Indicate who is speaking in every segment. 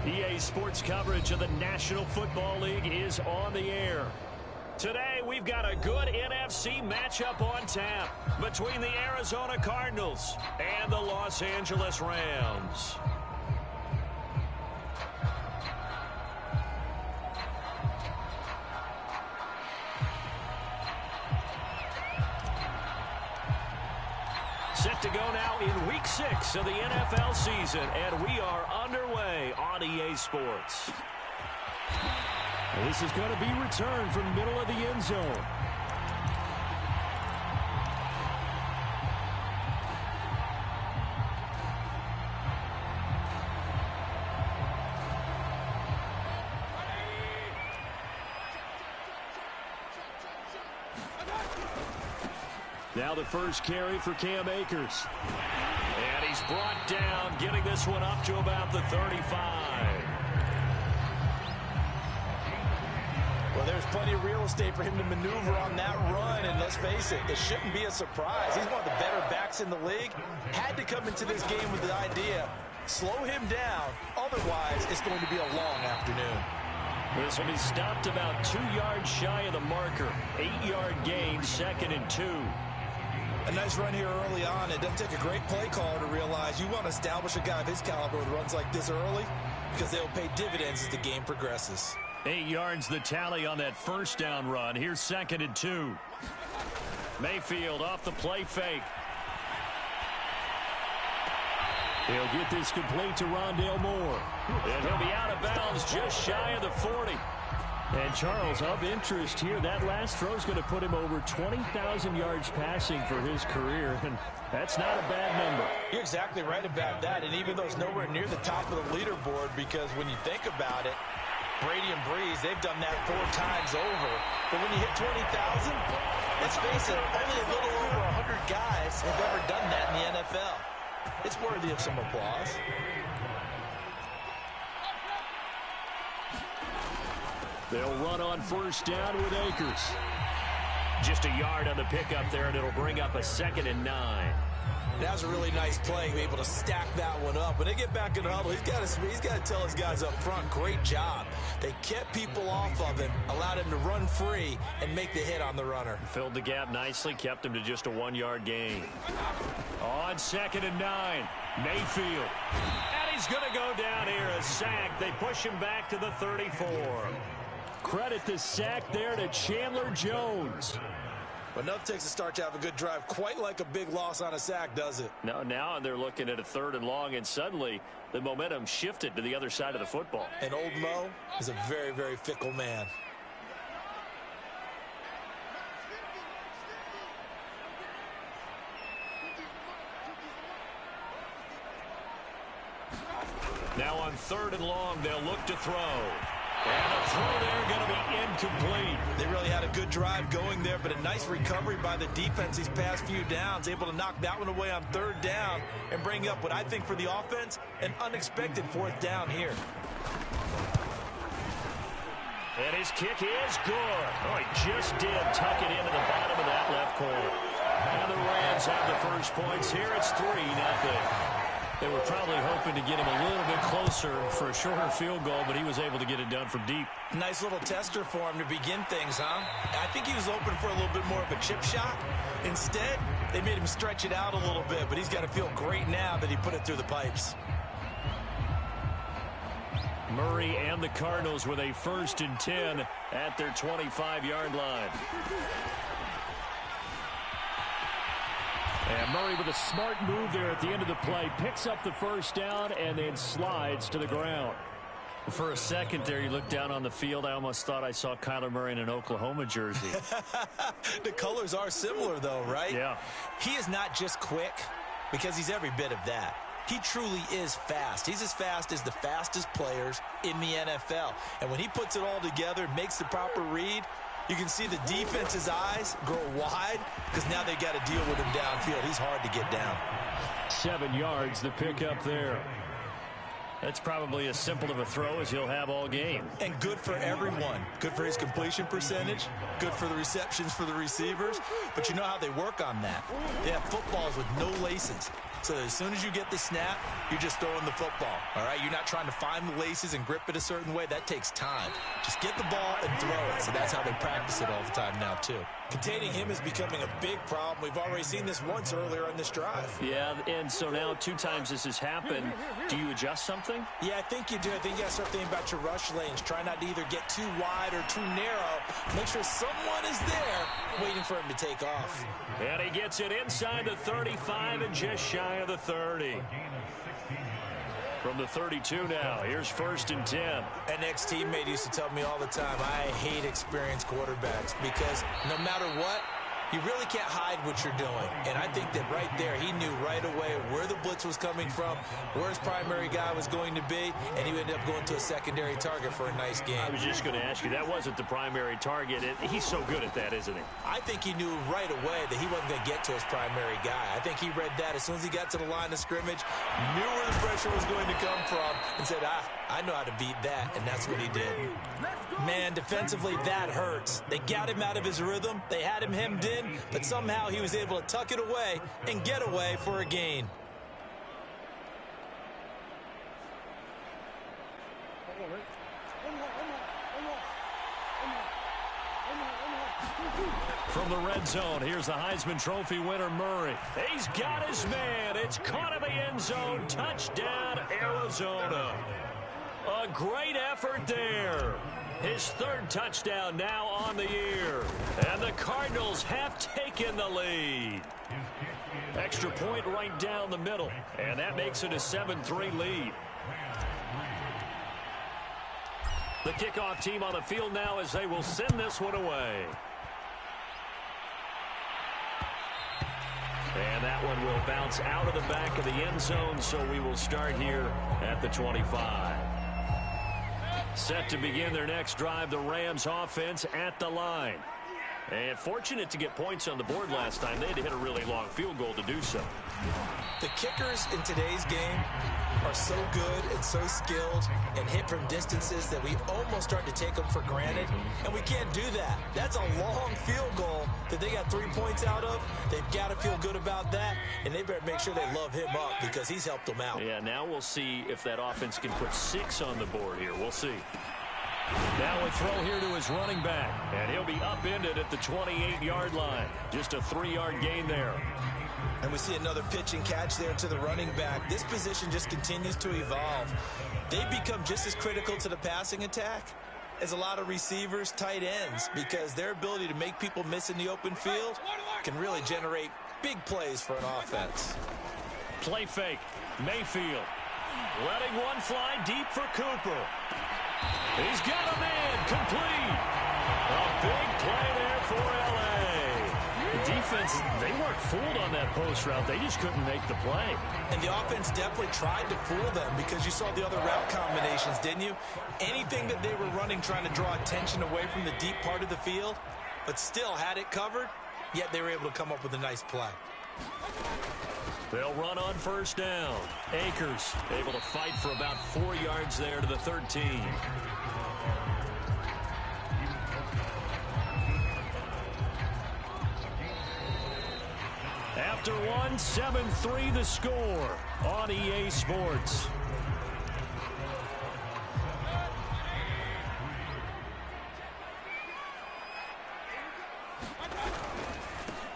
Speaker 1: EA Sports coverage of the National Football League is on the air. Today, we've got a good NFC matchup on tap between the Arizona Cardinals and the Los Angeles Rams. Set to go now in Week 6 of the NFL season, and we are underway on EA Sports.
Speaker 2: This is going to be returned from middle of the end zone. Now the first carry for Cam Akers.
Speaker 1: And he's brought down, getting this one up to about the 35.
Speaker 3: Well, there's plenty of real estate for him to maneuver on that run, and let's face it, it shouldn't be a surprise. He's one of the better backs in the league. Had to come into this game with the idea, slow him down, otherwise it's going to be a long afternoon.
Speaker 1: This will be stopped about 2 yards shy of the marker. 8-yard gain, 2nd and 2.
Speaker 3: A nice run here early on. It doesn't take a great play caller to realize you want to establish a guy of his caliber with runs like this early because they'll pay dividends as the game progresses.
Speaker 1: 8 yards the tally on that first down run. Here's 2nd and 2. Mayfield off the play fake.
Speaker 2: He'll get this complete to Rondale Moore.
Speaker 1: And he'll be out of bounds just shy of the 40.
Speaker 2: And Charles, of interest here, that last throw is going to put him over 20,000 yards passing for his career, and that's not a bad number.
Speaker 3: You're exactly right about that, and even though it's nowhere near the top of the leaderboard, because when you think about it, Brady and Breeze, they've done that 4 times over. But when you hit 20,000, let's face it, only a little over 100 guys have ever done that in the NFL. It's worthy of some applause.
Speaker 2: They'll run on first down with Akers.
Speaker 1: Just a yard on the pickup there, and it'll bring up a 2nd and 9.
Speaker 3: That was a really nice play, able to stack that one up. When they get back in the huddle, he's got to tell his guys up front, great job. They kept people off of him, allowed him to run free, and make the hit on the runner.
Speaker 1: Filled the gap nicely, kept him to just a 1-yard gain. On 2nd and 9, Mayfield. And he's going to go down here, a sack. They push him back to the 34.
Speaker 2: Credit the sack there to Chandler Jones.
Speaker 3: But enough takes a start to have a good drive. Quite like a big loss on a sack, does it?
Speaker 1: No, now they're looking at a 3rd and long, and suddenly the momentum shifted to the other side of the football.
Speaker 3: And old Mo is a very, very fickle man.
Speaker 1: Now on 3rd and long, they'll look to throw. And the throw there going to be incomplete.
Speaker 3: They really had a good drive going there, but a nice recovery by the defense these past few downs, able to knock that one away on 3rd down and bring up what I think for the offense, an unexpected 4th down here.
Speaker 1: And his kick is good. Oh, he just did tuck it into the bottom of that left corner. And the Rams have the first points here. It's 3-0. They were probably hoping to get him a little bit closer for a shorter field goal, but he was able to get it done from deep.
Speaker 3: Nice little tester for him to begin things, huh? I think he was open for a little bit more of a chip shot. Instead, they made him stretch it out a little bit, but he's got to feel great now that he put it through the pipes.
Speaker 1: Murray and the Cardinals with a 1st and 10 at their 25-yard line.
Speaker 2: And Murray with a smart move there at the end of the play. Picks up the first down and then slides to the ground.
Speaker 1: For a second there, you looked down on the field. I almost thought I saw Kyler Murray in an Oklahoma jersey.
Speaker 3: The colors are similar, though, right?
Speaker 1: Yeah.
Speaker 3: He is not just quick, because he's every bit of that. He truly is fast. He's as fast as the fastest players in the NFL. And when he puts it all together, makes the proper read, you can see the defense's eyes grow wide because now they got to deal with him downfield. He's hard to get down.
Speaker 2: 7 yards, the pickup there. That's probably as simple of a throw as he'll have all game.
Speaker 3: And good for everyone. Good for his completion percentage. Good for the receptions for the receivers. But you know how they work on that. They have footballs with no laces. So as soon as you get the snap, you're just throwing the football. All right? You're not trying to find the laces and grip it a certain way. That takes time. Just get the ball and throw it. So that's how they practice it all the time now, too. Containing him is becoming a big problem. We've already seen this once earlier on this drive.
Speaker 2: Yeah, and so now 2 times this has happened. Do you adjust something?
Speaker 3: Yeah, I think you do. I think you got to start thinking about your rush lanes. Try not to either get too wide or too narrow. Make sure someone is there waiting for him to take off.
Speaker 2: And he gets it inside the 35 and just shy of the 30. From the 32 now, here's 1st and 10.
Speaker 3: An ex-teammate used to tell me all the time, I hate experienced quarterbacks because no matter what, you really can't hide what you're doing. And I think that right there, he knew right away where the blitz was coming from, where his primary guy was going to be, and he ended up going to a secondary target for a nice game.
Speaker 2: I was just going to ask you, that wasn't the primary target. He's so good at that, isn't he? I
Speaker 3: think he knew right away that he wasn't going to get to his primary guy. I think he read that as soon as he got to the line of scrimmage, knew where the pressure was going to come from, and said, I know how to beat that, and that's what he did. Man, defensively, that hurts. They got him out of his rhythm. They had him hemmed in, but somehow he was able to tuck it away and get away for a gain.
Speaker 2: From the red zone, here's the Heisman Trophy winner, Murray. He's got his man. It's caught in the end zone. Touchdown, Arizona. A great effort there. His 3rd touchdown now on the year. And the Cardinals have taken the lead. Extra point right down the middle. And that makes it a 7-3 lead. The kickoff team on the field now as they will send this one away. And that one will bounce out of the back of the end zone, so we will start here at the 25. Set to begin their next drive, the Rams offense at the line. And fortunate to get points on the board last time. They had to hit a really long field goal to do so.
Speaker 3: The kickers in today's game are so good and so skilled and hit from distances that we almost start to take them for granted, and we can't do that. That's a long field goal that they got 3 points out of. They've got to feel good about that, and they better make sure they love him up because he's helped them out.
Speaker 2: Yeah, now we'll see if that offense can put 6 on the board here. We'll see. Now a throw here to his running back, and he'll be upended at the 28-yard line. Just a 3-yard gain there.
Speaker 3: And we see another pitch and catch there to the running back. This position just continues to evolve. They become just as critical to the passing attack as a lot of receivers, tight ends, because their ability to make people miss in the open field can really generate big plays for an offense.
Speaker 2: Play fake. Mayfield letting one fly deep for Cooper. He's got a man complete. A big play there for L.A. The defense, they weren't fooled on that post route. They just couldn't make the play.
Speaker 3: And the offense definitely tried to fool them because you saw the other route combinations, didn't you? Anything that they were running trying to draw attention away from the deep part of the field, but still had it covered, yet they were able to come up with a nice play.
Speaker 2: They'll run on 1st down. Akers able to fight for about 4 yards there to the 13. After one, 7-3 the score on EA Sports.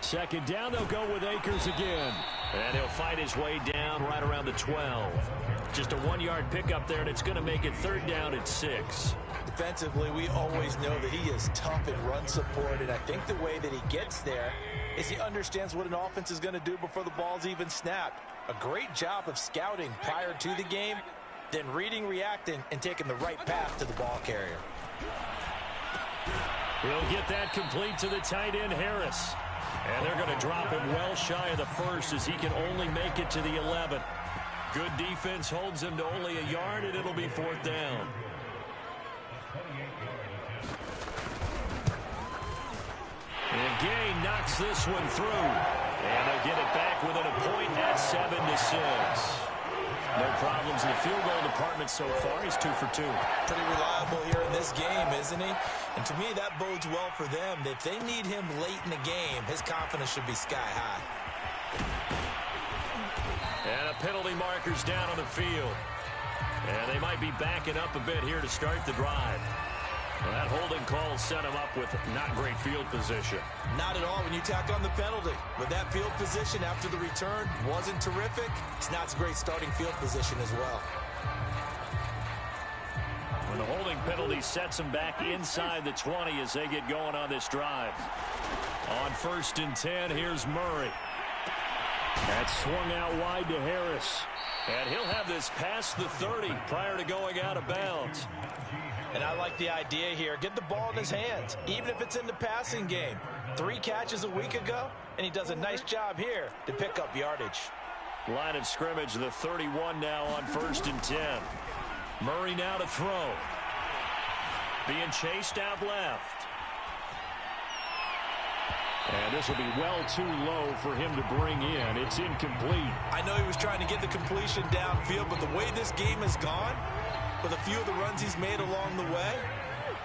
Speaker 2: Second down, they'll go with Akers again. And he'll fight his way down right around the 12. Just a 1-yard pickup there, and it's going to make it 3rd down at 6.
Speaker 3: Defensively, we always know that he is tough in run support, and I think the way that he gets there is he understands what an offense is going to do before the ball's even snapped. A great job of scouting prior to the game, then reading, reacting, and taking the right path to the ball carrier.
Speaker 2: He'll get that complete to the tight end, Harris. And they're going to drop him well shy of the 1st as he can only make it to the 11. Good defense holds him to only a yard, and it'll be 4th down. And Gay knocks this one through. And they'll get it back within a point at 7-6. No problems in the field goal department so far. He's 2 for 2.
Speaker 3: Pretty reliable here in this game, isn't he? And to me, that bodes well for them. If they need him late in the game, his confidence should be sky high.
Speaker 2: And a penalty marker's down on the field. And they might be backing up a bit here to start the drive. Well, that holding call set him up with not great field position.
Speaker 3: Not at all when you tack on the penalty. But that field position after the return wasn't terrific. It's not a great starting field position as well.
Speaker 2: When the holding penalty sets them back inside the 20 as they get going on this drive. On 1st and 10, here's Murray. That's swung out wide to Harris. And he'll have this past the 30 prior to going out of bounds.
Speaker 3: And I like the idea here. Get the ball in his hands, even if it's in the passing game. 3 catches a week ago, and he does a nice job here to pick up yardage.
Speaker 2: Line of scrimmage, the 31 now on 1st and 10. Murray now to throw. Being chased out left. And this will be well too low for him to bring in. It's incomplete.
Speaker 3: I know he was trying to get the completion downfield, but the way this game has gone, with a few of the runs he's made along the way,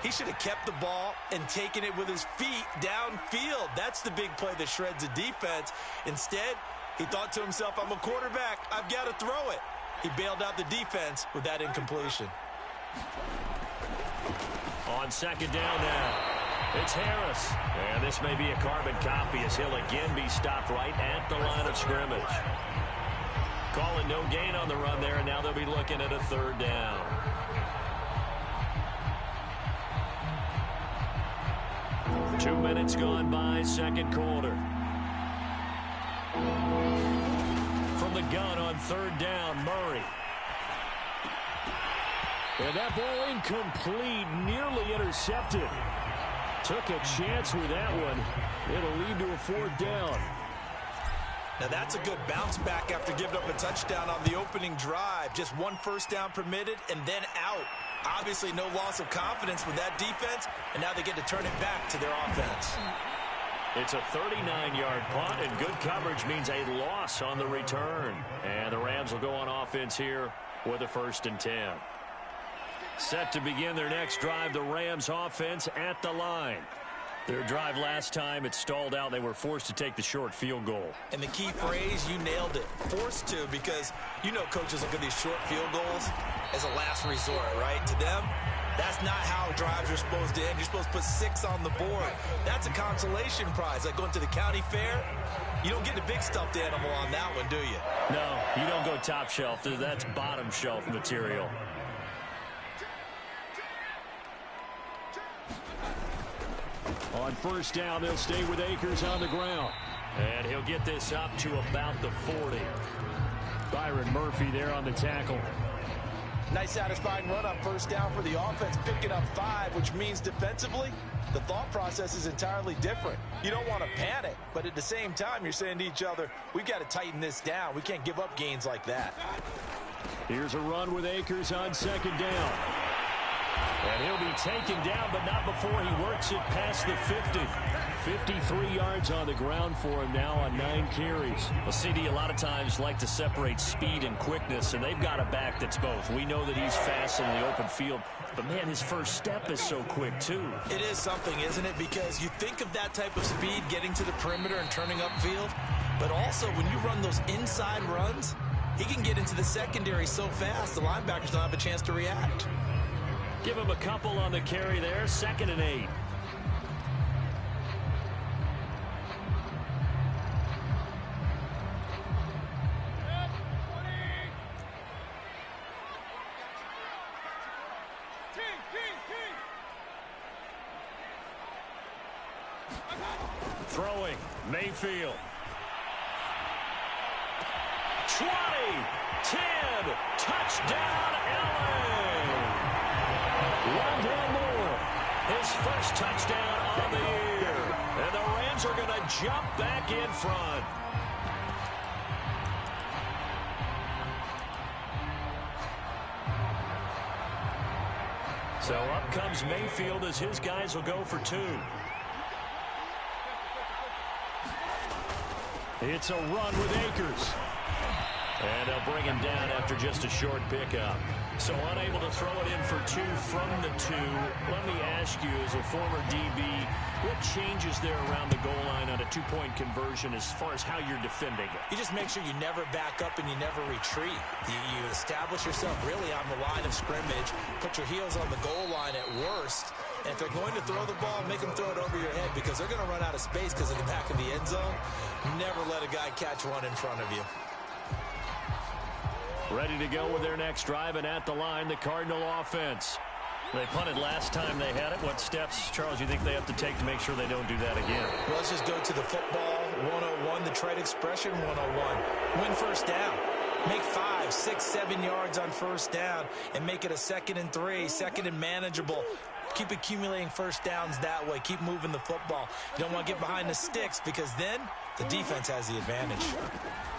Speaker 3: he should have kept the ball and taken it with his feet downfield. That's the big play that shreds the defense. Instead, he thought to himself, I'm a quarterback. I've got to throw it. He bailed out the defense with that incompletion.
Speaker 2: On 2nd down now, it's Harris. And this may be a carbon copy as he'll again be stopped right at the line of scrimmage. Calling no gain on the run there, and now they'll be looking at a 3rd down. Two minutes gone by, 2nd quarter. From the gun on 3rd down, Murray. And that ball incomplete, nearly intercepted. Took a chance with that one. It'll lead to a 4th down.
Speaker 3: Now that's a good bounce back after giving up a touchdown on the opening drive. Just 1 first down permitted and then out. Obviously no loss of confidence with that defense, and now they get to turn it back to their offense.
Speaker 2: It's a 39-yard punt, and good coverage means a loss on the return. And the Rams will go on offense here with a 1st and 10. Set to begin their next drive, the Rams offense at the line. Their drive last time, it stalled out. They were forced to take the short field goal.
Speaker 3: And the key phrase, you nailed it. Forced to, because you know coaches look at these short field goals as a last resort, right? To them, that's not how drives are supposed to end. You're supposed to put 6 on the board. That's a consolation prize. Like going to the county fair, you don't get the big stuffed animal on that one, do you?
Speaker 2: No, you don't go top shelf. That's bottom shelf material. On 1st down, they'll stay with Akers on the ground. And he'll get this up to about the 40. Byron Murphy there on the tackle.
Speaker 3: Nice satisfying run on 1st down for the offense, picking up 5, which means defensively, the thought process is entirely different. You don't want to panic, but at the same time, you're saying to each other, we've got to tighten this down. We can't give up gains like that.
Speaker 2: Here's a run with Akers on 2nd down. And he'll be taken down, but not before he works it past the 50. 53 yards on the ground for him now on 9 carries. Well, CD, a lot of times like to separate speed and quickness, and they've got a back that's both. We know that he's fast in the open field, but, man, his first step is so quick, too.
Speaker 3: It is something, isn't it? Because you think of that type of speed getting to the perimeter and turning upfield, but also when you run those inside runs, he can get into the secondary so fast the linebackers don't have a chance to react.
Speaker 2: Give him a couple on the carry there. 2nd and 8. Throwing, Mayfield. 20, 10, touchdown, Allen. Rondell Moore, his first touchdown on the year. And the Rams are going to jump back in front. So up comes Mayfield as his guys will go for 2. It's a run with Akers. And they'll bring him down after just a short pickup. So unable to throw it in for 2 from the 2. Let me ask you, as a former DB, what changes there around the goal line on a 2-point conversion as far as how you're defending it?
Speaker 3: You just make sure you never back up and you never retreat. You establish yourself really on the line of scrimmage, put your heels on the goal line at worst. And if they're going to throw the ball, make them throw it over your head because they're going to run out of space because of the back of the end zone. Never let a guy catch one in front of you.
Speaker 2: Ready to go with their next drive, and at the line, the Cardinal offense. They punted last time they had it. What steps, Charles, you think they have to take to make sure they don't do that again?
Speaker 3: Well, let's just go to the football 101, the trade expression 101. Win first down. Make 5, 6, 7 yards on first down and make it a 2nd and 3, 2nd and manageable. Keep accumulating first downs that way. Keep moving the football. You don't want to get behind the sticks because then the defense has the advantage.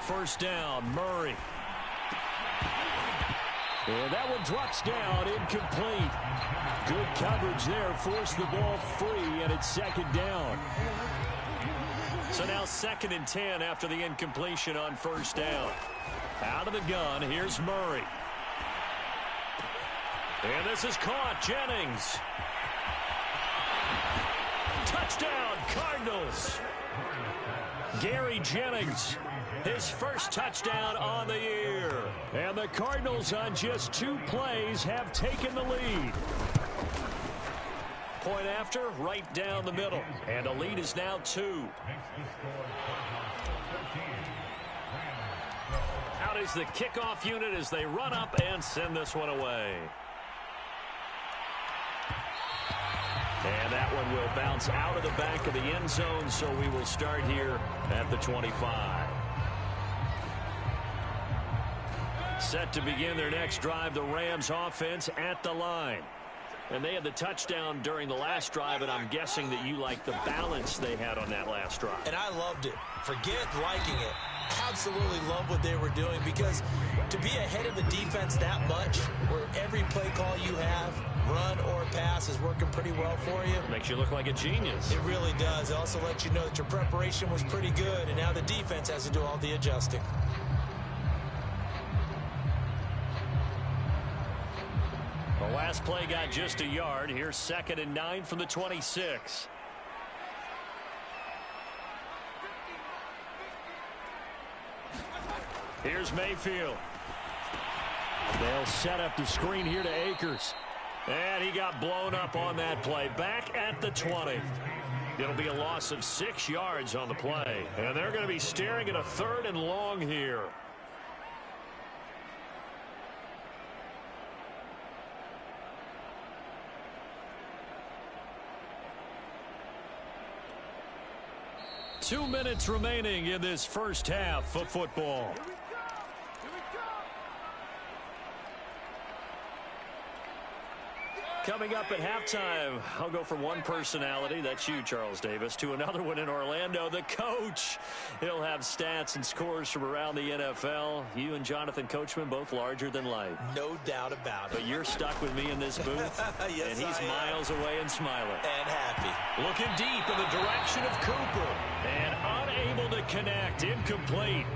Speaker 2: First down, Murray. And that one drops down, incomplete. Good coverage there, forced the ball free, and it's 2nd down. So now 2nd and 10 after the incompletion on first down. Out of the gun, here's Murray. And this is caught, Jennings. Touchdown, Cardinals. Gary Jennings, his first touchdown on the year. And the Cardinals on just 2 plays have taken the lead. Point after, right down the middle. And the lead is now 2. Out is the kickoff unit as they run up and send this one away. And that one will bounce out of the back of the end zone, so we will start here at the 25. Set to begin their next drive, the Rams offense at the line. And they had the touchdown during the last drive, and I'm guessing that you like the balance they had on that last drive.
Speaker 3: And I loved it. Forget liking it. Absolutely love what they were doing because to be ahead of the defense that much, where every play call you have, run or pass, is working pretty well for you.
Speaker 2: Makes you look like a genius.
Speaker 3: It really does. It also lets you know that your preparation was pretty good, and now the defense has to do all the adjusting.
Speaker 2: The last play got just a yard. Here's 2nd and 9 from the 26. Here's Mayfield. They'll set up the screen here to Akers. And he got blown up on that play. Back at the 20. It'll be a loss of 6 yards on the play. And they're going to be staring at a 3rd and long here. Two minutes remaining in this first half of football. Coming up at halftime, I'll go from one personality, that's you, Charles Davis, to another one in Orlando, the coach. He'll have stats and scores from around the NFL. You and Jonathan Coachman, both larger than life.
Speaker 3: No doubt about it.
Speaker 2: But you're stuck with me in this booth,
Speaker 3: yes,
Speaker 2: and he's miles away and smiling.
Speaker 3: And happy.
Speaker 2: Looking deep in the direction of Cooper, and unable to connect, incomplete.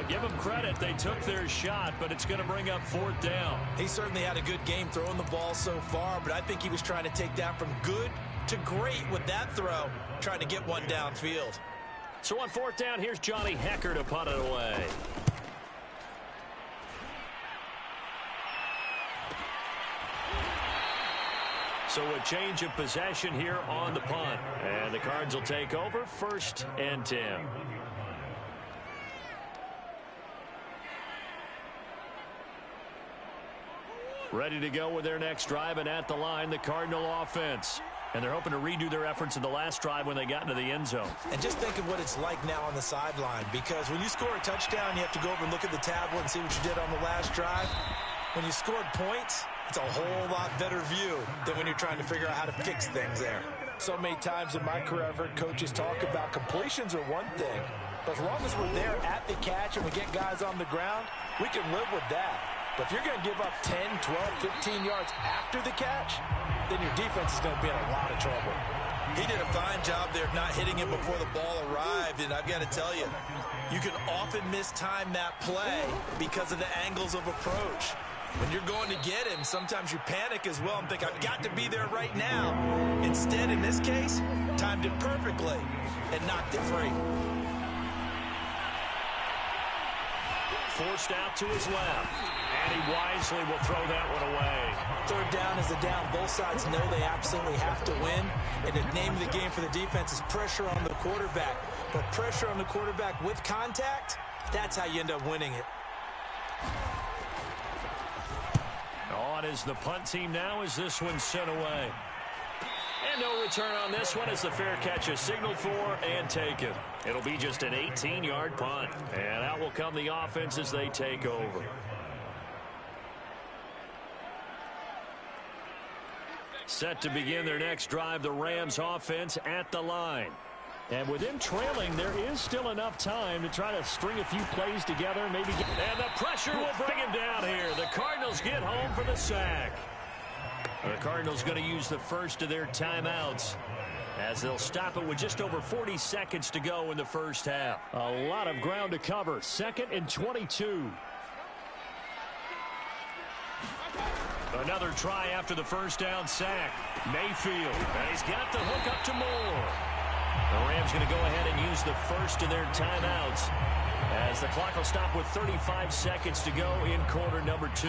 Speaker 2: Give them credit. They took their shot, but it's going to bring up 4th down.
Speaker 3: He certainly had a good game throwing the ball so far, but I think he was trying to take that from good to great with that throw, trying to get one downfield.
Speaker 2: So on 4th down, here's Johnny Hecker to punt it away. So a change of possession here on the punt. And the Cards will take over 1st and 10. Ready to go with their next drive, and at the line, the Cardinal offense. And they're hoping to redo their efforts in the last drive when they got into the end zone.
Speaker 3: And just think of what it's like now on the sideline, because when you score a touchdown, you have to go over and look at the tablet and see what you did on the last drive. When you scored points, it's a whole lot better view than when you're trying to figure out how to fix things there. So many times in my career, I've heard coaches talk about completions are one thing, but as long as we're there at the catch and we get guys on the ground, we can live with that. But if you're going to give up 10, 12, 15 yards after the catch, then your defense is going to be in a lot of trouble. He did a fine job there of not hitting it before the ball arrived, and I've got to tell you, you can often mistime that play because of the angles of approach. When you're going to get him, sometimes you panic as well and think, I've got to be there right now. Instead, in this case, timed it perfectly and knocked it free.
Speaker 2: Forced out to his left, and he wisely will throw that one away.
Speaker 3: Third down is a down. Both sides know they absolutely have to win, and the name of the game for the defense is pressure on the quarterback. But pressure on the quarterback with contact, that's how you end up winning it.
Speaker 2: On is the punt team now as this one's sent away. And no return on this one as the fair catch is signaled for and taken. It'll be just an 18-yard punt. And out will come the offense as they take over. Set to begin their next drive, the Rams offense at the line. And with them trailing, there is still enough time to try to string a few plays together. Maybe get... And the pressure will bring him down here. The Cardinals get home for the sack. The Cardinals going to use the first of their timeouts as they'll stop it with just over 40 seconds to go in the first half. A lot of ground to cover. 2nd and 22. Another try after the first down sack. Mayfield. And he's got the hook up to Moore. The Rams going to go ahead and use the first of their timeouts as the clock will stop with 35 seconds to go in quarter number 2.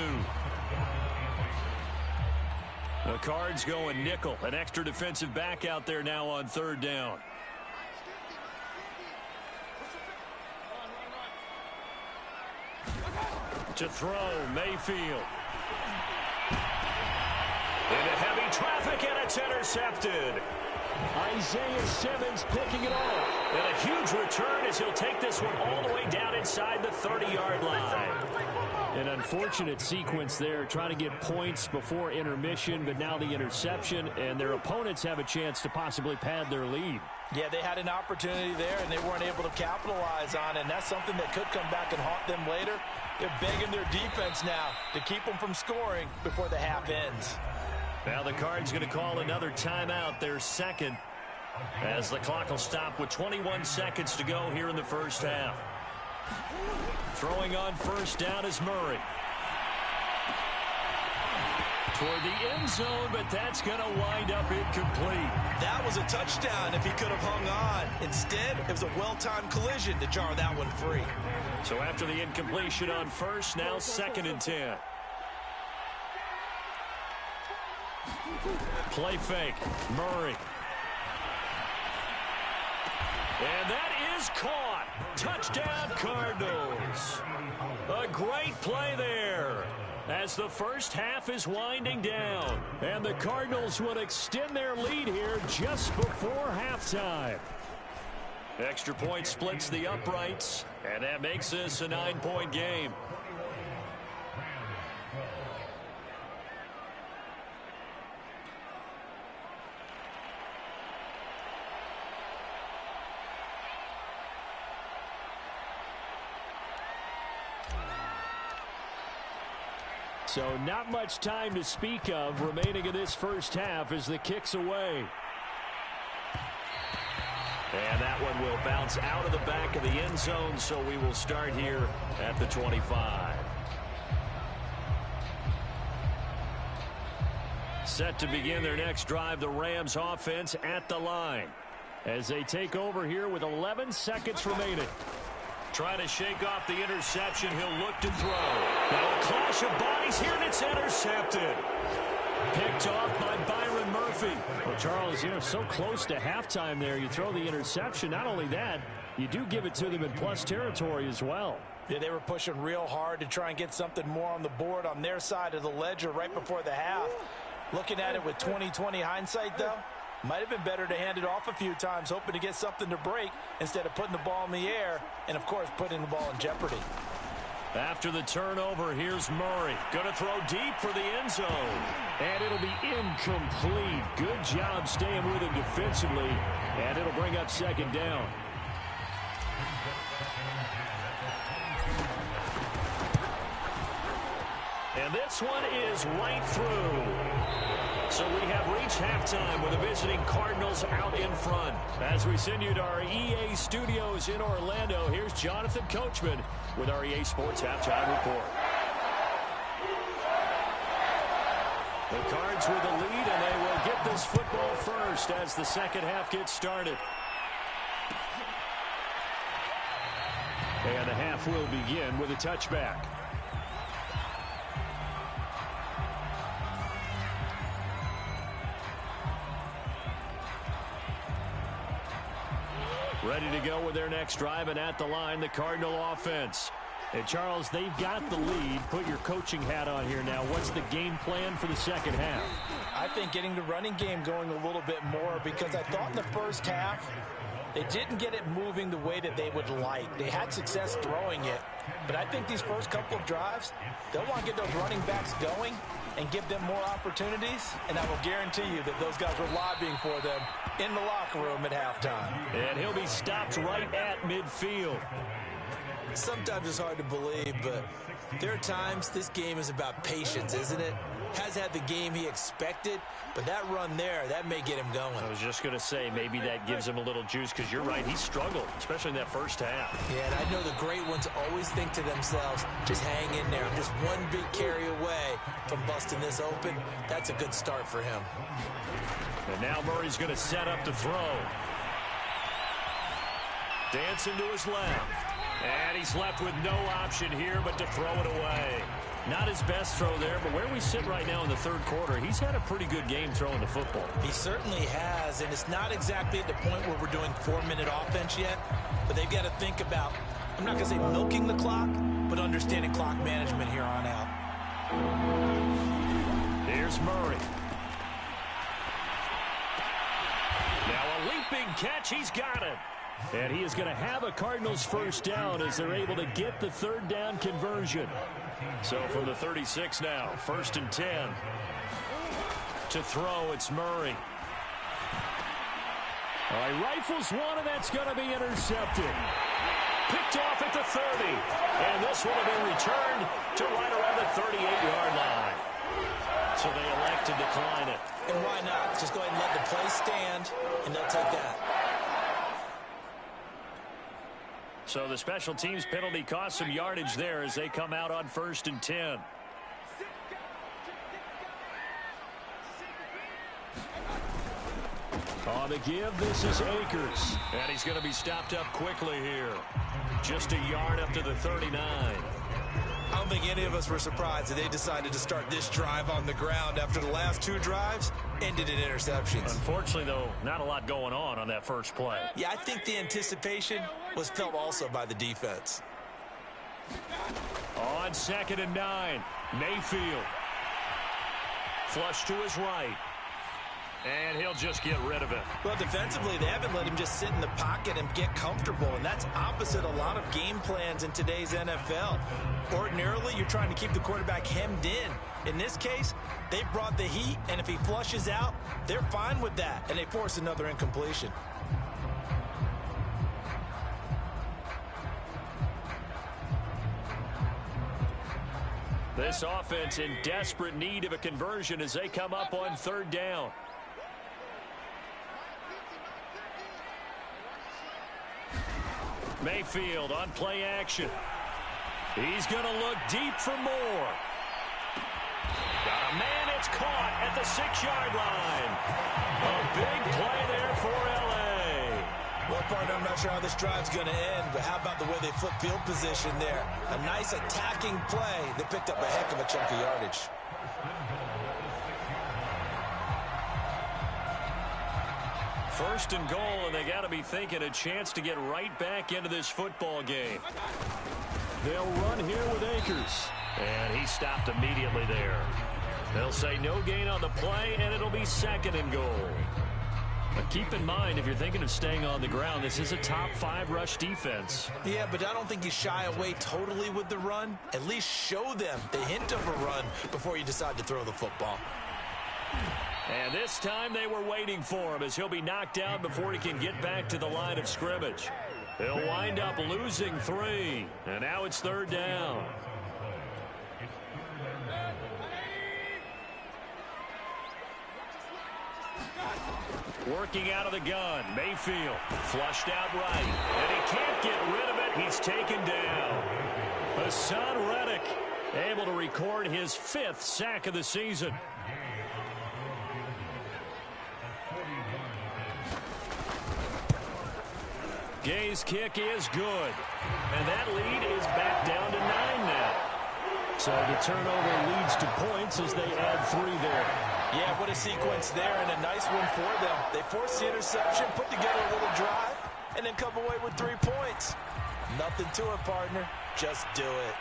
Speaker 2: The Cards going nickel. An extra defensive back out there now on 3rd down. To throw, Mayfield. Into heavy traffic, and it's intercepted. Isaiah Simmons picking it off. And a huge return as he'll take this one all the way down inside the 30-yard line. An unfortunate sequence there, trying to get points before intermission, but now the interception, and their opponents have a chance to possibly pad their lead.
Speaker 3: Yeah, they had an opportunity there, and they weren't able to capitalize on it, and that's something that could come back and haunt them later. They're begging their defense now to keep them from scoring before the half ends.
Speaker 2: Now the Cards going to call another timeout, their second, as the clock will stop with 21 seconds to go here in the first half. Throwing on first down is Murray. Toward the end zone, but that's going to wind up incomplete.
Speaker 3: That was a touchdown if he could have hung on. Instead, it was a well-timed collision to jar that one free.
Speaker 2: So after the incompletion on first, now 2nd and 10. Play fake. Murray. And that is caught. Touchdown, Cardinals. A great play there as the first half is winding down. And the Cardinals will extend their lead here just before halftime. Extra point splits the uprights, and that makes this a 9-point game. So not much time to speak of remaining in this first half as the kick's away. And that one will bounce out of the back of the end zone, so we will start here at the 25. Set to begin their next drive, the Rams offense at the line as they take over here with 11 seconds remaining. Trying to shake off the interception. He'll look to throw. Now a clash of bodies here, and it's intercepted. Picked off by Byron Murphy. Well, Charles, so close to halftime there. You throw the interception. Not only that, you do give it to them in plus territory as well.
Speaker 3: Yeah, they were pushing real hard to try and get something more on the board on their side of the ledger right before the half. Looking at it with 20/20 hindsight, though, might have been better to hand it off a few times, hoping to get something to break instead of putting the ball in the air and, of course, putting the ball in jeopardy.
Speaker 2: After the turnover, here's Murray. Going to throw deep for the end zone. And it'll be incomplete. Good job staying with him defensively. And it'll bring up 2nd down.
Speaker 1: And this one is right through. So we have reached halftime with the visiting Cardinals out in front. As we send you to our EA studios in Orlando, here's Jonathan Coachman with our EA Sports Halftime Report. The Cards with the lead, and they will get this football first as the second half gets started.
Speaker 2: And the half will begin with a touchback. Ready to go with their next drive, and at the line, the Cardinal offense. And Charles, they've got the lead. Put your coaching hat on here now. What's the game plan for the second half?
Speaker 3: I think getting the running game going a little bit more, because I thought in the first half they didn't get it moving the way that they would like. They had success throwing it, but I think these first couple of drives, they'll want to get those running backs going and give them more opportunities, and I will guarantee you that those guys were lobbying for them in the locker room at halftime.
Speaker 1: And he'll be stopped right at midfield.
Speaker 3: Sometimes it's hard to believe, but there are times this game is about patience, isn't it? Has had the game he expected, but that run there, that may get him going.
Speaker 1: I was just going to say, maybe that gives him a little juice, because you're right, he struggled, especially in that first half.
Speaker 3: Yeah, and I know the great ones always think to themselves, just hang in there. I'm just one big carry away from busting this open. That's a good start for him.
Speaker 1: And now Murray's going to set up to throw. Dancing to his left. And he's left with no option here but to throw it away. Not his best throw there, but where we sit right now in the third quarter, he's had a pretty good game throwing the football.
Speaker 3: He certainly has, and it's not exactly at the point where we're doing 4-minute offense yet, but they've got to think about, I'm not going to say milking the clock, but understanding clock management here on out.
Speaker 1: Here's Murray. Now a leaping catch, he's got it. And he is going to have a Cardinals first down as they're able to get the third down conversion. So from the 36 now, 1st and 10. To throw, it's Murray. All right, rifles one, and that's going to be intercepted. Picked off at the 30. And this will have been returned to right around the 38-yard line. So they elect to decline it.
Speaker 3: And why not? Just go ahead and let the play stand, and they'll take that.
Speaker 1: So the special teams penalty cost some yardage there as they come out on 1st and 10. On the give, this is Akers. And he's going to be stopped up quickly here. Just a yard up to the 39.
Speaker 3: I don't think any of us were surprised that they decided to start this drive on the ground after the last two drives ended in interceptions.
Speaker 1: Unfortunately, though, not a lot going on that first play.
Speaker 3: Yeah, I think the anticipation was felt also by the defense.
Speaker 1: On 2nd and 9, Mayfield. Flush to his right. And he'll just get rid of it.
Speaker 3: Well, defensively, they haven't let him just sit in the pocket and get comfortable, and that's opposite a lot of game plans in today's NFL. Ordinarily, you're trying to keep the quarterback hemmed in. In this case, they brought the heat, and if he flushes out, they're fine with that, and they force another incompletion.
Speaker 1: This offense in desperate need of a conversion as they come up on 3rd down. Mayfield on play action. He's going to look deep for more. Got a man, it's caught at the 6-yard line. A big play there for L.A.
Speaker 3: Well, partner, I'm not sure how this drive's going to end, but how about the way they flip field position there? A nice attacking play that picked up a heck of a chunk of yardage.
Speaker 1: First and goal, and they got to be thinking a chance to get right back into this football game. They'll run here with Akers. And he stopped immediately there. They'll say no gain on the play, and it'll be 2nd and goal. But keep in mind, if you're thinking of staying on the ground, this is a top 5 rush defense.
Speaker 3: Yeah, but I don't think you shy away totally with the run. At least show them the hint of a run before you decide to throw the football.
Speaker 1: And this time they were waiting for him as he'll be knocked out before he can get back to the line of scrimmage. They'll wind up losing 3. And now it's 3rd down.
Speaker 2: Working out of the gun. Mayfield flushed out right. And he can't get rid of it. He's taken down. Hassan Reddick able to record his 5th sack of the season. Gay's kick is good. And that lead is back down to 9 now. So the turnover leads to points as they add 3 there.
Speaker 3: Yeah, what a sequence there, and a nice one for them. They force the interception, put together a little drive, and then come away with 3 points. Nothing to it, partner. Just do it.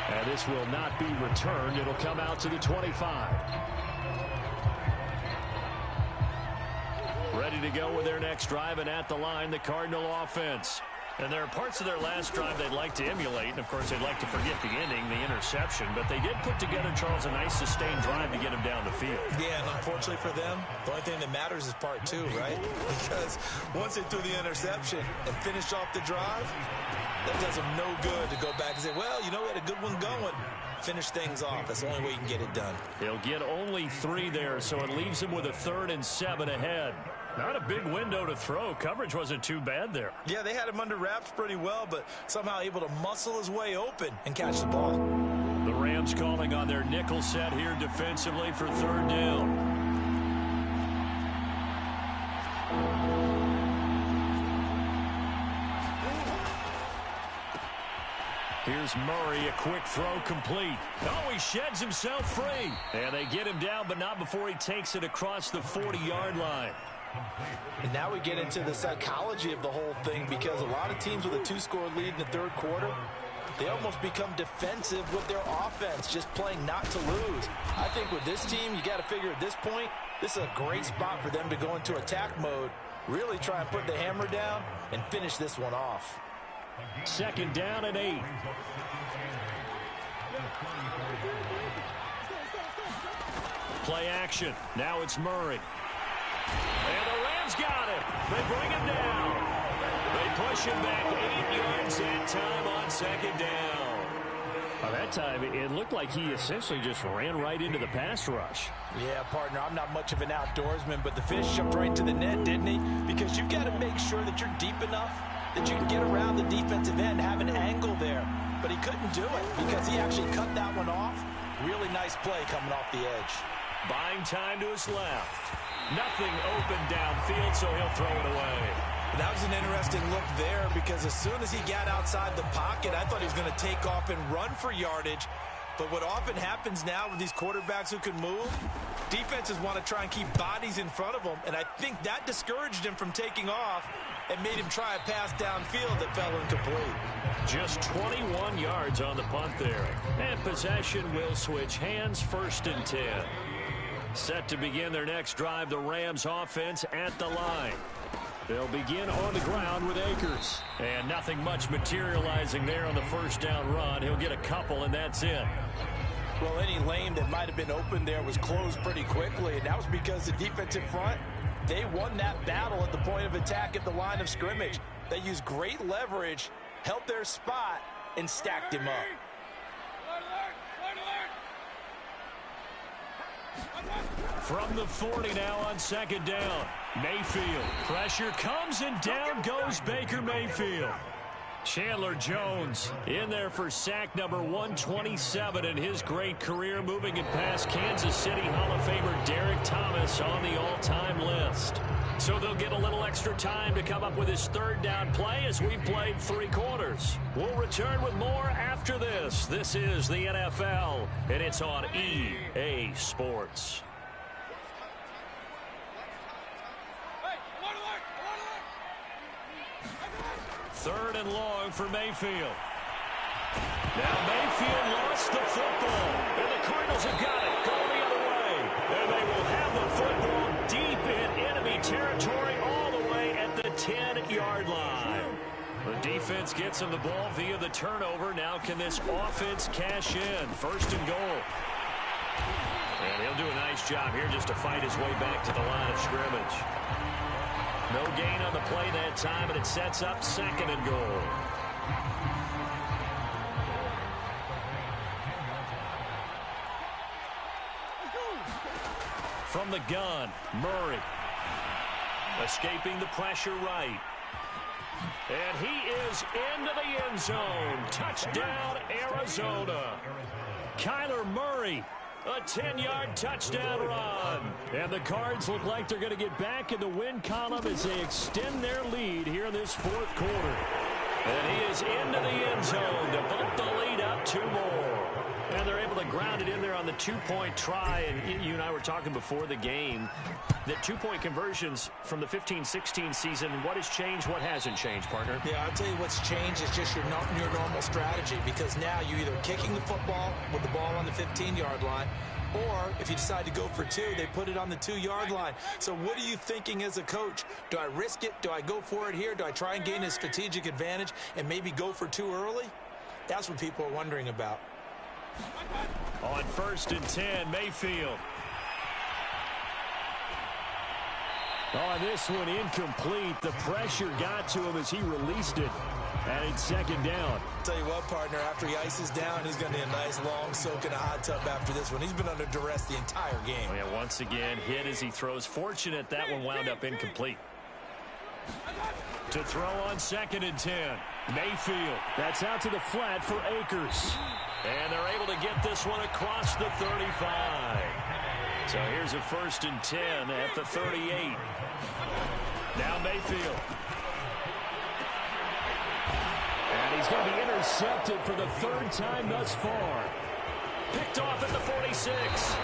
Speaker 2: And this will not be returned. It'll come out to the 25. Ready to go with their next drive, and at the line, the Cardinal offense. And there are parts of their last drive they'd like to emulate. And, of course, they'd like to forget the ending, the interception. But they did put together, Charles, a nice sustained drive to get him down the field.
Speaker 3: Yeah, and unfortunately for them, the only thing that matters is part 2, right? Because once they threw the interception and finished off the drive, that does them no good to go back and say, well, you know, we had a good one going. Finish things off. That's the only way you can get it done.
Speaker 2: He'll get only 3 there, so it leaves him with a 3rd and 7 ahead. Not a big window to throw. Coverage wasn't too bad there.
Speaker 3: Yeah, they had him under wraps pretty well, but somehow able to muscle his way open and catch the ball.
Speaker 2: The Rams calling on their nickel set here defensively for 3rd down. Here's Murray, a quick throw complete. Oh, he sheds himself free. And they get him down, but not before he takes it across the 40-yard line.
Speaker 3: And now we get into the psychology of the whole thing, because a lot of teams with a 2-score lead in the 3rd quarter, they almost become defensive with their offense, just playing not to lose. I think with this team, you got to figure at this point, this is a great spot for them to go into attack mode, really try and put the hammer down and finish this one off.
Speaker 2: 2nd down and 8. Play action. Now it's Murray. And the Rams got him. They bring him down. They push him back 8 yards that time on 2nd down. By that time, it looked like he essentially just ran right into the pass rush.
Speaker 3: Yeah, partner, I'm not much of an outdoorsman, but the fish jumped right to the net, didn't he? Because you've got to make sure that you're deep enough that you can get around the defensive end, have an angle there. But he couldn't do it because he actually cut that one off. Really nice play coming off the edge.
Speaker 2: Buying time to his left. Nothing open downfield, so he'll throw it away.
Speaker 3: That was an interesting look there, because as soon as he got outside the pocket, I thought he was going to take off and run for yardage. But what often happens now with these quarterbacks who can move, defenses want to try and keep bodies in front of them, and I think that discouraged him from taking off and made him try a pass downfield that fell incomplete.
Speaker 2: Just 21 yards on the punt there. And possession will switch hands, 1st and 10. Set to begin their next drive, the Rams offense at the line. They'll begin on the ground with Akers. And nothing much materializing there on the 1st down run. He'll get a couple, and that's it.
Speaker 3: Well, any lane that might have been open there was closed pretty quickly, and that was because the defensive front, they won that battle at the point of attack at the line of scrimmage. They used great leverage, held their spot, and stacked him up.
Speaker 2: From the 40 now on 2nd down. Mayfield. Pressure comes, and down goes Baker Mayfield. Chandler Jones in there for sack number 127 in his great career, moving it past Kansas City Hall of Famer Derek Thomas on the all-time list. So they'll get a little extra time to come up with his 3rd down play as we've played 3 quarters. We'll return with more after this. This is the NFL, and it's on EA Sports. 3rd and long for Mayfield. Now Mayfield lost the football, and the Cardinals have got it. Going the other way. And they will have the football deep in enemy territory all the way at the 10-yard line. The defense gets him the ball via the turnover. Now can this offense cash in? 1st and goal. And he'll do a nice job here just to fight his way back to the line of scrimmage. No gain on the play that time, and it sets up 2nd and goal. From the gun, Murray. Escaping the pressure right. And he is into the end zone. Touchdown, Arizona. Kyler Murray, a 10-yard touchdown run. And the Cards look like they're going to get back in the win column as they extend their lead here in this fourth quarter. And he is into the end zone to bump the lead up 2 more. And they're able to ground it in there on the 2-point try. And you and I were talking before the game that 2-point conversions from the 15-16 season, what has changed, what hasn't changed, partner?
Speaker 3: Yeah, I'll tell you what's changed is just your normal strategy, because now you're either kicking the football with the ball on the 15-yard line, or if you decide to go for 2, they put it on the 2-yard line. So what are you thinking as a coach? Do I risk it? Do I go for it here? Do I try and gain a strategic advantage and maybe go for 2 early? That's what people are wondering about.
Speaker 2: On 1st and 10, Mayfield. On this one, incomplete. The pressure got to him as he released it. And it's 2nd down.
Speaker 3: Tell you what, partner, after he ices down, he's going to need a nice long soak in a hot tub after this one. He's been under duress the entire game.
Speaker 2: Oh, yeah, once again, hit as he throws. Fortunate that one wound up incomplete. To throw on 2nd and 10. Mayfield. That's out to the flat for Akers. And they're able to get this one across the 35. So here's a 1st and 10 at the 38. Now Mayfield. And he's going to be intercepted for the 3rd time thus far. Picked off at the 46.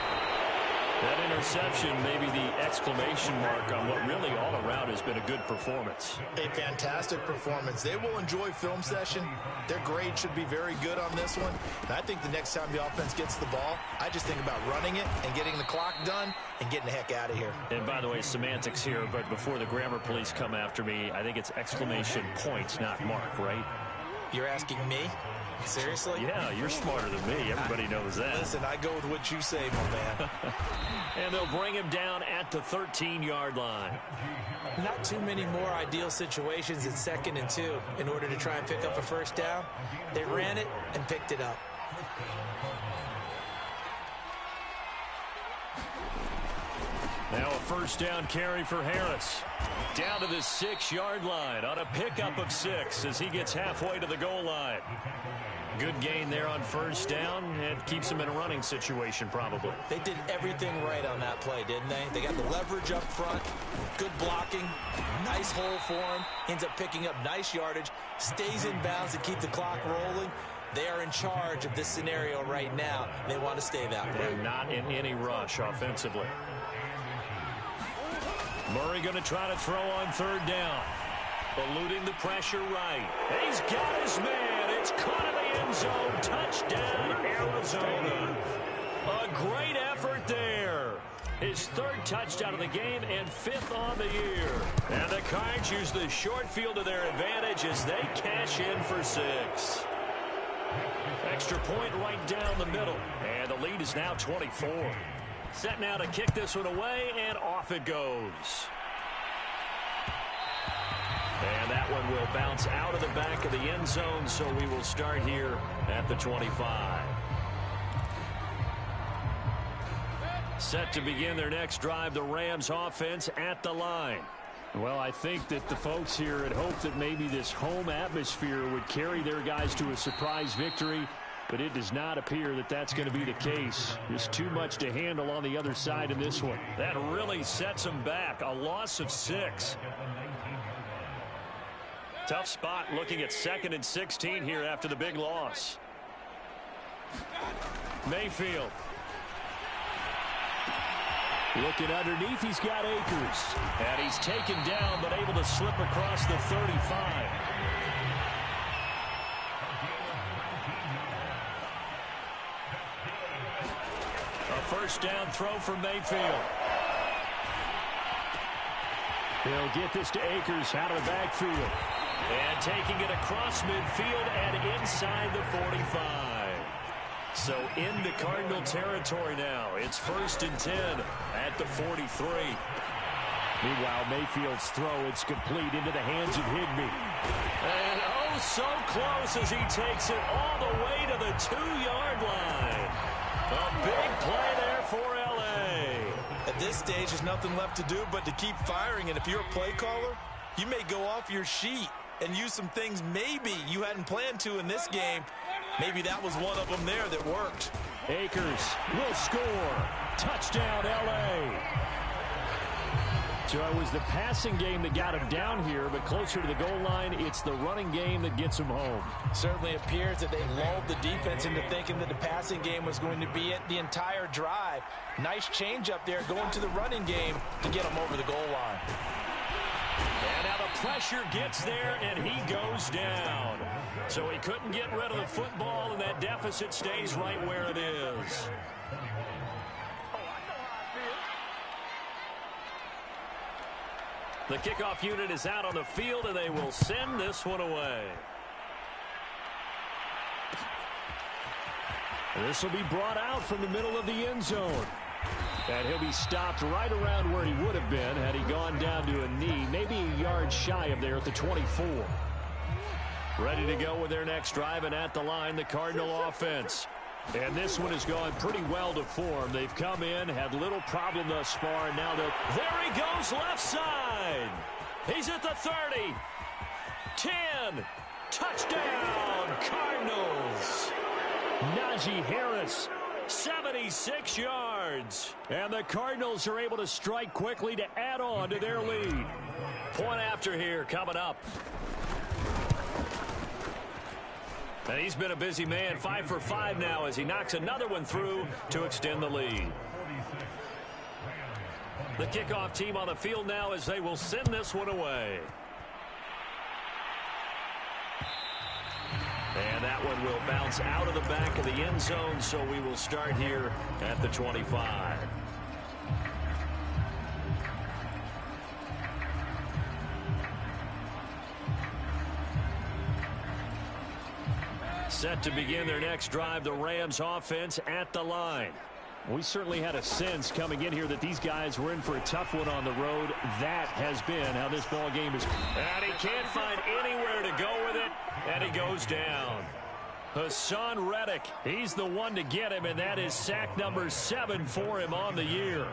Speaker 2: That interception may be the exclamation mark on what really all around has been a good performance.
Speaker 4: A fantastic performance. They will enjoy film session. Their grade should be very good on this one. And I think the next time the offense gets the ball, I just think about running it and getting the clock done and getting the heck out of here.
Speaker 2: And by the way, semantics here, but before the grammar police come after me, I think it's exclamation point, not mark, right?
Speaker 3: You're asking me? Seriously?
Speaker 2: Yeah, you're smarter than me. Everybody knows that.
Speaker 3: Listen, I go with what you say, my man.
Speaker 2: And they'll bring him down at the 13-yard line.
Speaker 3: Not too many more ideal situations at 2nd and 2 in order to try and pick up a 1st down. They ran it and picked it up.
Speaker 2: Now a 1st down carry for Harris. Down to the 6-yard line on a pickup of 6 as he gets halfway to the goal line. Good gain there on 1st down, and keeps him in a running situation probably.
Speaker 3: They did everything right on that play, didn't they? They got the leverage up front, good blocking, nice hole for him, ends up picking up nice yardage, stays in bounds to keep the clock rolling. They are in charge of this scenario right now. They want to stay that way.
Speaker 2: They're not in any rush offensively. Murray going to try to throw on 3rd down. Eluding the pressure right. He's got his man. It's caught in the end zone. Touchdown, Arizona. A great effort there. His 3rd touchdown of the game and 5th on the year. And the Cards use the short field to their advantage as they cash in for 6. Extra point right down the middle. And the lead is now 24. Set now to kick this one away, and off it goes. And that one will bounce out of the back of the end zone, so we will start here at the 25. Set to begin their next drive, the Rams offense at the line. Well, I think that the folks here had hoped that maybe this home atmosphere would carry their guys to a surprise victory, but it does not appear that that's going to be the case. There's too much to handle on the other side in this one. That really sets them back. A loss of 6. Tough spot looking at 2nd and 16 here after the big loss. Mayfield. Looking underneath, he's got Akers. And he's taken down, but able to slip across the 35. A 1st down throw for Mayfield. He'll get this to Akers out of the backfield. And taking it across midfield and inside the 45. So into Cardinal territory now. It's 1st and 10 at the 43. Meanwhile, Mayfield's throw, it's complete into the hands of Higbee. And oh, so close as he takes it all the way to the 2-yard line. A big play there for L.A.
Speaker 3: At this stage, there's nothing left to do but to keep firing. And if you're a play caller, you may go off your sheet and use some things maybe you hadn't planned to in this game. Maybe that was one of them there that worked.
Speaker 2: Akers will score. Touchdown, L.A. So it was the passing game that got him down here, but closer to the goal line, it's the running game that gets him home.
Speaker 3: Certainly appears that they lulled the defense into thinking that the passing game was going to be it the entire drive. Nice change up there going to the running game to get him over the goal line.
Speaker 2: And now the pressure gets there, and he goes down. So he couldn't get rid of the football, and that deficit stays right where it is. The kickoff unit is out on the field, and they will send this one away. This will be brought out from the middle of the end zone. And he'll be stopped right around where he would have been had he gone down to a knee, maybe a yard shy of there at the 24. Ready to go with their next drive, and at the line, the Cardinal offense. And this one has gone pretty well to form. They've come in, had little problem thus far, and now there he goes left side. He's at the 30. 10. Touchdown, Cardinals. Najee Harris, 76 yards. And the Cardinals are able to strike quickly to add on to their lead. Point after here coming up. And he's been a busy man, 5 for 5 now as he knocks another one through to extend the lead. The kickoff team on the field now as they will send this one away. And that one will bounce out of the back of the end zone, so we will start here at the 25. Set to begin their next drive, the Rams offense at the line. We certainly had a sense coming in here that these guys were in for a tough one on the road. That has been how this ball game is. And he can't find anywhere to go with it, and he goes down. Hassan Reddick, he's the one to get him, and that is sack number 7 for him on the year.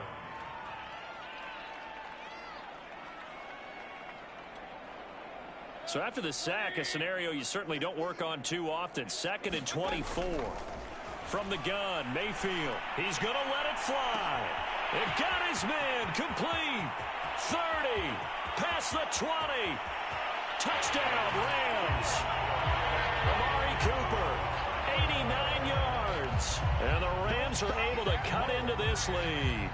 Speaker 2: So after the sack, a scenario you certainly don't work on too often. 2nd and 24. From the gun, Mayfield. He's going to let it fly. It got his man complete. 30. Past the 20. Touchdown, Rams. Amari Cooper, 89 yards. And the Rams are able to cut into this lead.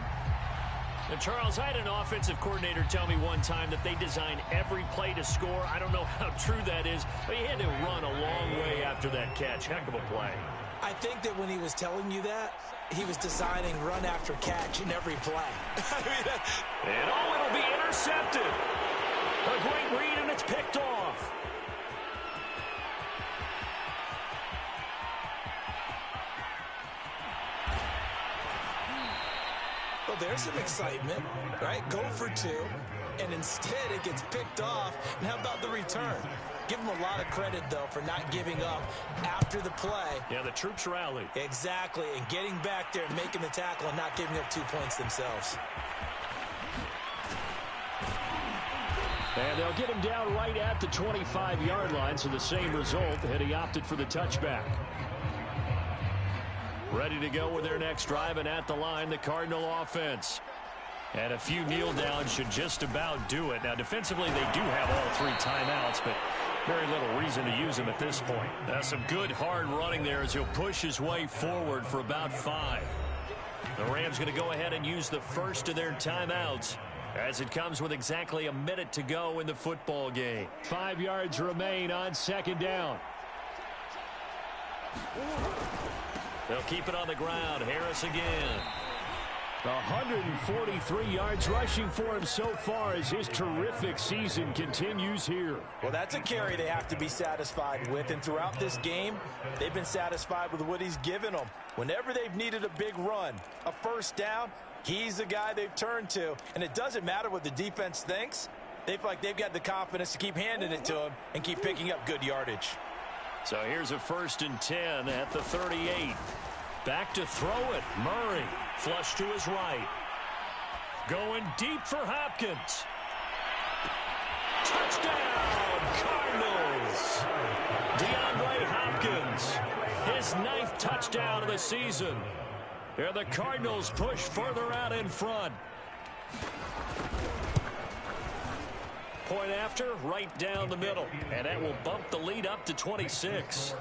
Speaker 2: And Charles, I had an offensive coordinator tell me one time that they design every play to score. I don't know how true that is, but he had to run a long way after that catch. Heck of a play.
Speaker 3: I think that when he was telling you that, he was designing run after catch in every play.
Speaker 2: And it'll be intercepted. A great read, and it's picked off.
Speaker 3: Well, there's some excitement, right? Go for 2, and instead it gets picked off. And how about the return? Give them a lot of credit, though, for not giving up after the play.
Speaker 2: Yeah, the troops rallied.
Speaker 3: Exactly, and getting back there and making the tackle and not giving up 2 points themselves.
Speaker 2: And they'll get him down right at the 25-yard line, so the same result, and he opted for the touchback. Ready to go with their next drive, and at the line, the Cardinal offense. And a few kneel downs should just about do it. Now, defensively, they do have all 3 timeouts, but very little reason to use them at this point. That's some good, hard running there as he'll push his way forward for about 5. The Rams going to go ahead and use the first of their timeouts as it comes with exactly a minute to go in the football game. 5 yards remain on 2nd down. They'll keep it on the ground. Harris again. 143 yards rushing for him so far as his terrific season continues here.
Speaker 3: Well, that's a carry they have to be satisfied with, and throughout this game, they've been satisfied with what he's given them. Whenever they've needed a big run, a first down, he's the guy they've turned to, and it doesn't matter what the defense thinks. They feel like they've got the confidence to keep handing it to him and keep picking up good yardage.
Speaker 2: So here's a 1st and 10 at the 38. Back to throw it. Murray. Flush to his right. Going deep for Hopkins. Touchdown, Cardinals. DeAndre Hopkins, his 9th touchdown of the season. Here the Cardinals push further out in front. Point after, right down the middle. And that will bump the lead up to 26.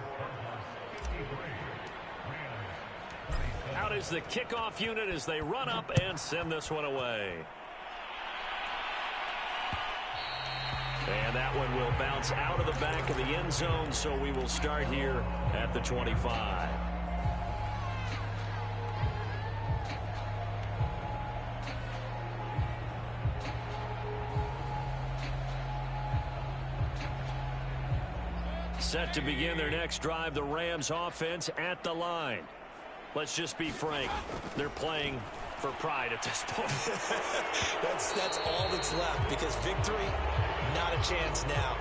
Speaker 2: Out is the kickoff unit as they run up and send this one away. And that one will bounce out of the back of the end zone, so we will start here at the 25. Set to begin their next drive, the Rams offense at the line. Let's just be frank, they're playing for pride at this point.
Speaker 3: that's all that's left, because victory, not a chance now.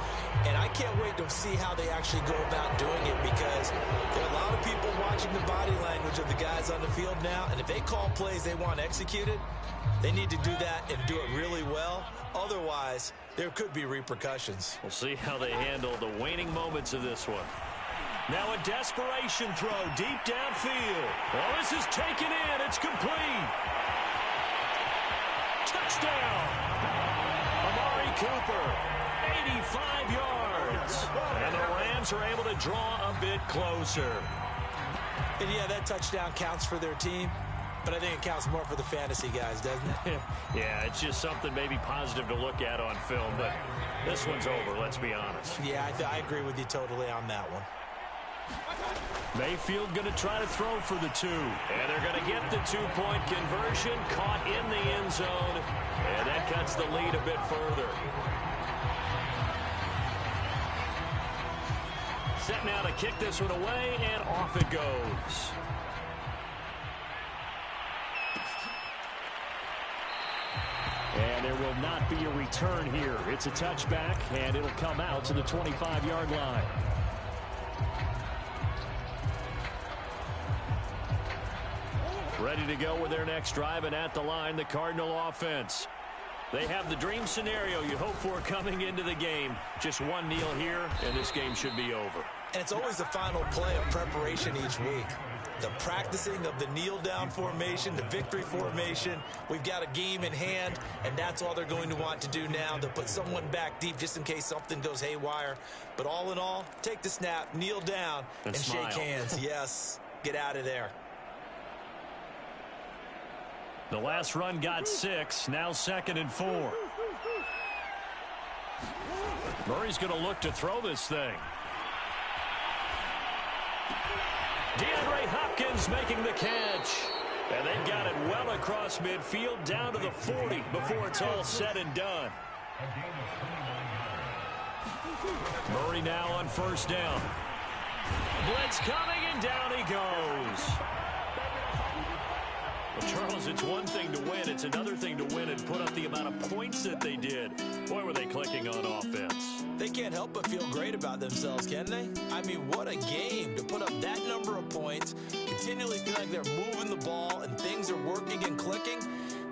Speaker 3: And I can't wait to see how they actually go about doing it, because there are a lot of people watching the body language of the guys on the field now, and if they call plays they want executed, they need to do that and do it really well. Otherwise, there could be repercussions.
Speaker 2: We'll see how they handle the waning moments of this one. Now a desperation throw deep downfield. Oh, this is taken in. It's complete. Touchdown. Amari Cooper, 85 yards. And the Rams are able to draw a bit closer.
Speaker 3: And yeah, that touchdown counts for their team, but I think it counts more for the fantasy guys, doesn't it?
Speaker 2: Yeah, it's just something maybe positive to look at on film, but this one's over, let's be honest.
Speaker 3: Yeah, I agree with you totally on that one.
Speaker 2: Mayfield going to try to throw for the 2. And they're going to get the 2-point conversion, caught in the end zone. And that cuts the lead a bit further. Set now to kick this one away, and off it goes. And there will not be a return here. It's a touchback, and it'll come out to the 25-yard line. Ready to go with their next drive, and at the line, the Cardinal offense. They have the dream scenario you hope for coming into the game. Just one kneel here, and this game should be over.
Speaker 3: And it's always the final play of preparation each week. The practicing of the kneel-down formation, the victory formation. We've got a game in hand, and that's all they're going to want to do now. They'll put someone back deep just in case something goes haywire. But all in all, take the snap, kneel down, and shake hands. Yes, get out of there.
Speaker 2: The last run got 6, now 2nd and 4. Murray's going to look to throw this thing. DeAndre Hopkins making the catch. And they've got it well across midfield down to the 40 before it's all said and done. Murray now on 1st down. Blitz coming, and down he goes. Well, Charles, it's one thing to win. It's another thing to win and put up the amount of points that they did. Boy, were they clicking on offense.
Speaker 3: They can't help but feel great about themselves, can they? I mean, what a game to put up that number of points, continually feel like they're moving the ball and things are working and clicking.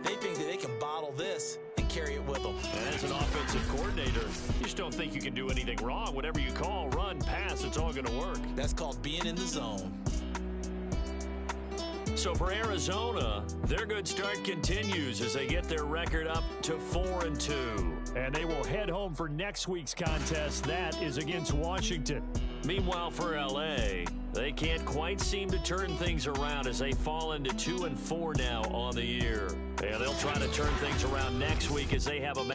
Speaker 3: They think that they can bottle this and carry it with them.
Speaker 2: And as an offensive coordinator, you just don't think you can do anything wrong. Whatever you call, run, pass, it's all going to work.
Speaker 3: That's called being in the zone.
Speaker 2: So for Arizona, their good start continues as they get their record up to 4-2. And they will head home for next week's contest. That is against Washington. Meanwhile, for L.A., they can't quite seem to turn things around as they fall into 2-4 now on the year. And they'll try to turn things around next week as they have a